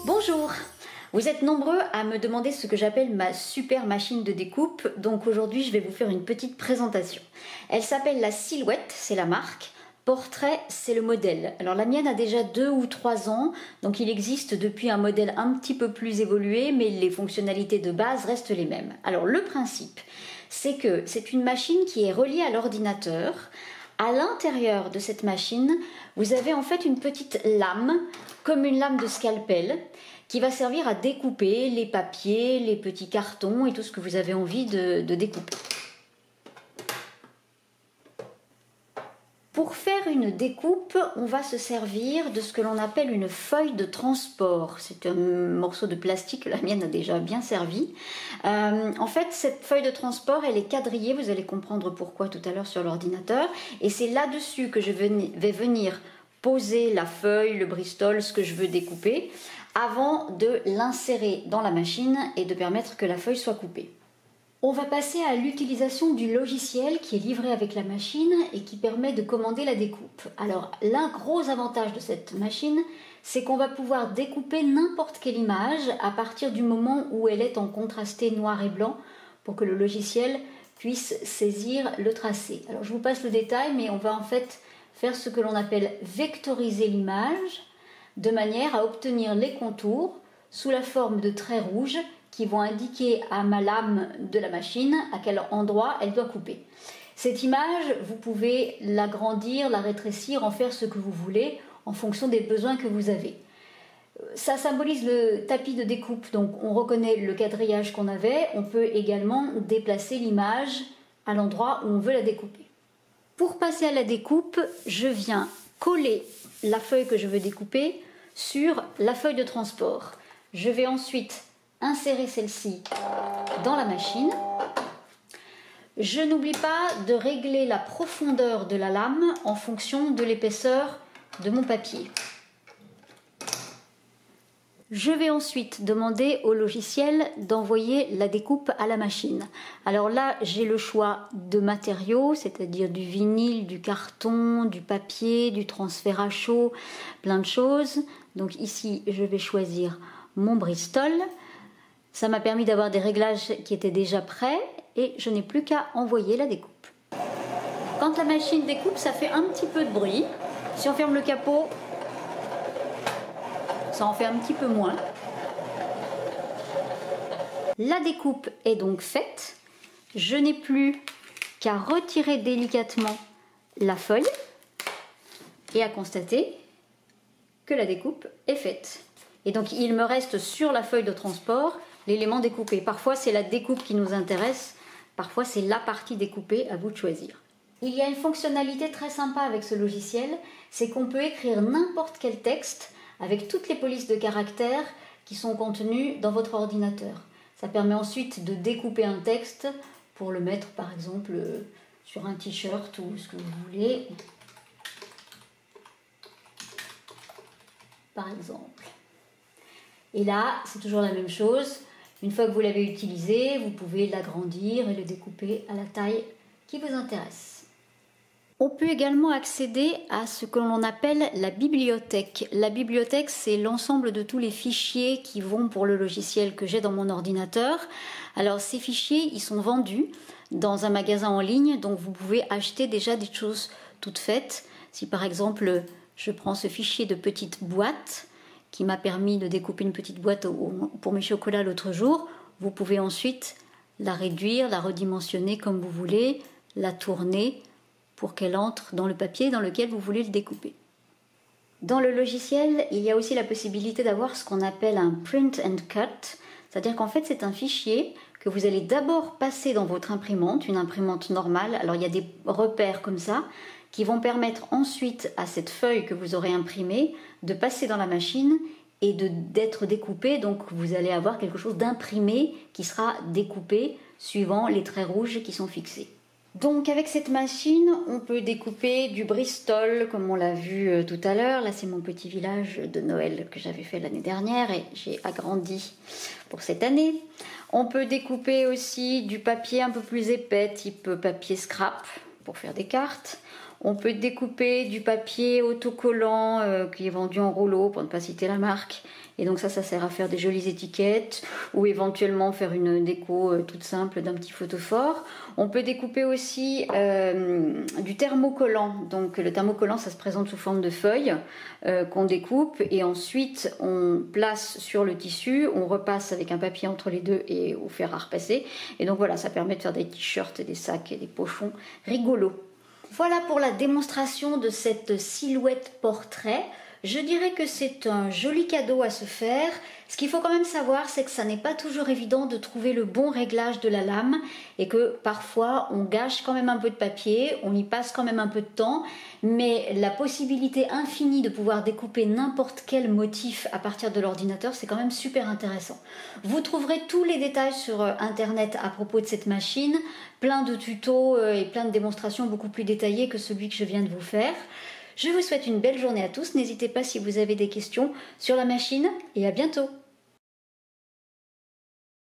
Bonjour! Vous êtes nombreux à me demander ce que j'appelle ma super machine de découpe, donc aujourd'hui je vais vous faire une petite présentation. Elle s'appelle la Silhouette, c'est la marque. Portrait, c'est le modèle. Alors la mienne a déjà 2 ou 3 ans, donc il existe depuis un modèle un petit peu plus évolué, mais les fonctionnalités de base restent les mêmes. Alors le principe, c'est que c'est une machine qui est reliée à l'ordinateur. À l'intérieur de cette machine, vous avez en fait une petite lame, comme une lame de scalpel, qui va servir à découper les papiers, les petits cartons et tout ce que vous avez envie de découper. Pour faire une découpe, on va se servir de ce que l'on appelle une feuille de transport. C'est un morceau de plastique, la mienne a déjà bien servi. En fait, cette feuille de transport, elle est quadrillée, vous allez comprendre pourquoi tout à l'heure sur l'ordinateur. Et c'est là-dessus que je vais venir poser la feuille, le Bristol, ce que je veux découper, avant de l'insérer dans la machine et de permettre que la feuille soit coupée. On va passer à l'utilisation du logiciel qui est livré avec la machine et qui permet de commander la découpe. Alors, l'un gros avantage de cette machine, c'est qu'on va pouvoir découper n'importe quelle image à partir du moment où elle est en contrasté noir et blanc pour que le logiciel puisse saisir le tracé. Alors, je vous passe le détail, mais on va en fait faire ce que l'on appelle vectoriser l'image de manière à obtenir les contours sous la forme de traits rouges qui vont indiquer à ma lame de la machine à quel endroit elle doit couper. Cette image, vous pouvez l'agrandir, la rétrécir, en faire ce que vous voulez en fonction des besoins que vous avez. Ça symbolise le tapis de découpe, donc on reconnaît le quadrillage qu'on avait, on peut également déplacer l'image à l'endroit où on veut la découper. Pour passer à la découpe, je viens coller la feuille que je veux découper sur la feuille de transport. Je vais ensuite insérer celle-ci dans la machine. Je n'oublie pas de régler la profondeur de la lame en fonction de l'épaisseur de mon papier. Je vais ensuite demander au logiciel d'envoyer la découpe à la machine. Alors là, j'ai le choix de matériaux, c'est-à-dire du vinyle, du carton, du papier, du transfert à chaud, plein de choses. Donc ici, je vais choisir mon Bristol. Ça m'a permis d'avoir des réglages qui étaient déjà prêts et je n'ai plus qu'à envoyer la découpe. Quand la machine découpe, ça fait un petit peu de bruit. Si on ferme le capot, ça en fait un petit peu moins. La découpe est donc faite. Je n'ai plus qu'à retirer délicatement la feuille et à constater que la découpe est faite. Et donc il me reste sur la feuille de transport l'élément découpé. Parfois c'est la découpe qui nous intéresse, parfois c'est la partie découpée, à vous de choisir. Il y a une fonctionnalité très sympa avec ce logiciel, c'est qu'on peut écrire n'importe quel texte avec toutes les polices de caractères qui sont contenues dans votre ordinateur. Ça permet ensuite de découper un texte pour le mettre par exemple sur un t-shirt ou ce que vous voulez. Par exemple. Et là, c'est toujours la même chose. Une fois que vous l'avez utilisé, vous pouvez l'agrandir et le découper à la taille qui vous intéresse. On peut également accéder à ce que l'on appelle la bibliothèque. La bibliothèque, c'est l'ensemble de tous les fichiers qui vont pour le logiciel que j'ai dans mon ordinateur. Alors ces fichiers, ils sont vendus dans un magasin en ligne, donc vous pouvez acheter déjà des choses toutes faites. Si par exemple, je prends ce fichier de petite boîte, qui m'a permis de découper une petite boîte pour mes chocolats l'autre jour. Vous pouvez ensuite la réduire, la redimensionner comme vous voulez, la tourner pour qu'elle entre dans le papier dans lequel vous voulez le découper. Dans le logiciel, il y a aussi la possibilité d'avoir ce qu'on appelle un print and cut, c'est-à-dire qu'en fait c'est un fichier que vous allez d'abord passer dans votre imprimante, une imprimante normale. Alors il y a des repères comme ça, qui vont permettre ensuite à cette feuille que vous aurez imprimée de passer dans la machine et d'être découpée. Donc vous allez avoir quelque chose d'imprimé qui sera découpé suivant les traits rouges qui sont fixés. Donc avec cette machine, on peut découper du Bristol comme on l'a vu tout à l'heure. Là c'est mon petit village de Noël que j'avais fait l'année dernière et j'ai agrandi pour cette année. On peut découper aussi du papier un peu plus épais, type papier scrap pour faire des cartes. On peut découper du papier autocollant qui est vendu en rouleau, pour ne pas citer la marque. Et donc ça sert à faire des jolies étiquettes ou éventuellement faire une déco toute simple d'un petit photophore. On peut découper aussi du thermocollant. Donc le thermocollant, ça se présente sous forme de feuilles qu'on découpe et ensuite on place sur le tissu, on repasse avec un papier entre les deux et au fer à repasser. Et donc voilà, ça permet de faire des t-shirts, des sacs et des pochons rigolos. Voilà pour la démonstration de cette silhouette portrait. Je dirais que c'est un joli cadeau à se faire. Ce qu'il faut quand même savoir, c'est que ça n'est pas toujours évident de trouver le bon réglage de la lame et que parfois on gâche quand même un peu de papier, on y passe quand même un peu de temps, mais la possibilité infinie de pouvoir découper n'importe quel motif à partir de l'ordinateur, c'est quand même super intéressant. Vous trouverez tous les détails sur internet à propos de cette machine, plein de tutos et plein de démonstrations beaucoup plus détaillées que celui que je viens de vous faire. Je vous souhaite une belle journée à tous, n'hésitez pas si vous avez des questions sur la machine et à bientôt.